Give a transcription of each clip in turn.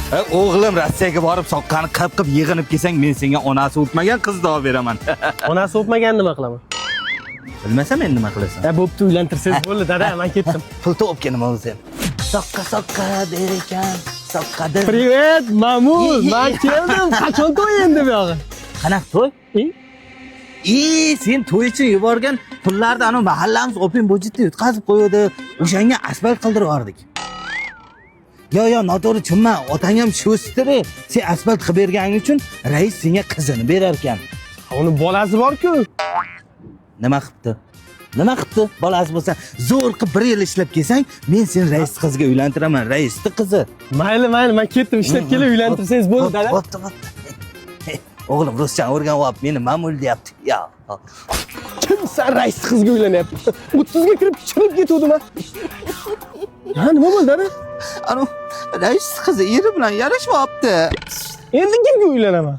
O'g'lim Rossiyaga borib soqqani qilib yig'inib kelsang, men senga onasi o'tmagan qizni olib beraman. Onasi o'pmagan nima qilaman? Bilmasam men nima qilasan? Bo'pti, uylantirsangiz bo'ldi, dada, men ketdim. Pul topib nima bo'lsa ham. Soqqa der ekan, soqqadir. Привет, Mamul, men keldim. Qachon to'y endi bu yog'i? Qanaqa to'y? Sen to'y uchun yuborgan pullarni ana mahallamiz opin budjetda yutkazib qo'ydi. O'shanga asfalt qildirib yubordik. Yo, noto'g'ri tushunma. Otang ham shu istiri. Sen asfalt qilib berganing uchun rais senga qizini berar ekan. Uni bolasi bor-ku. Nima qilibdi? Nima qilibdi? Bolasi bo'lsa, zo'r qilib 1 yil ishlab kelsang, men seni rais qizga uylantiraman, raisning qizi. Mayli, men ketdim, ishlab kelib uylantirsangiz bo'ldi, dada. Bo'pti. O'g'lim ruscha o'rganib, meni Mamul deyapti. Ya. Kim sen rais qizga uylanyapti? 30 ga kirib chiqib ketuvdim ha. Ha, nima bo'ldi, dada? Ana rais qizi eri bilan yarashmayapti. Endi kimga uylanaman?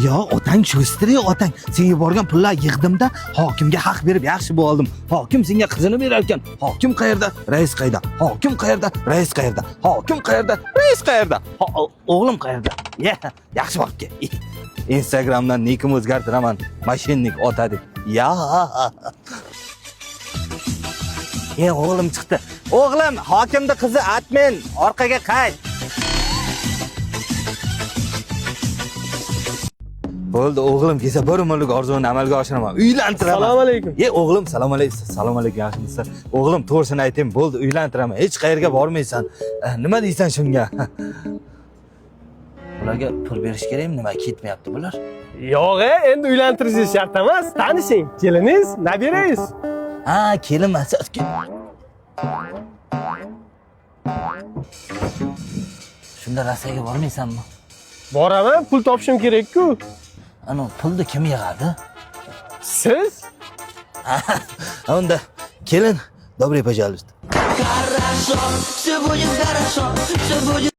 Yo, otang shu istiri, otang. Sen yuborgan pullar yig'dimda hokimga haq berib yaxshi bo'ldim. Hokim senga qizini berar ekan. Hokim qayerda? Rais qayerda? Hokim qayerda? Rais qayerda? Hokim qayerda? Rais qayerda? O'g'lim qayerda? Yaxshi vaqtga. Instagramdan nikim o'zgartiraman. Mashinnik ota deb. Ya. O'g'lim chiqdi. O'g'lim, hokimning qizi admin, orqaga qayt. Bo'ldi, o'g'lim kelsa bir umrlik orzuni amalga oshiraman. Uylantiraman. Assalomu alaykum. O'g'lim, salom alaykum. Salom alaykum, yaxshimisiz? O'g'lim, to'g'risini aytaymi, bo'ldi, uylantiraman. Hech qayerga bormaysan. Nima deysan shunga? Ularga pul berish kerakmi? Nima ketmayapti bular? Yo'q, endi uylantirishingiz shart emas. Tanishing, keliniz, nabirangiz. Ha, kelin emas. Shunda Rossiyaga bormaysanmi? Boraman, pul topishim kerak-ku. Ana pulni kim yig'adi? Siz? Unda kelin, добрый пожалуйста.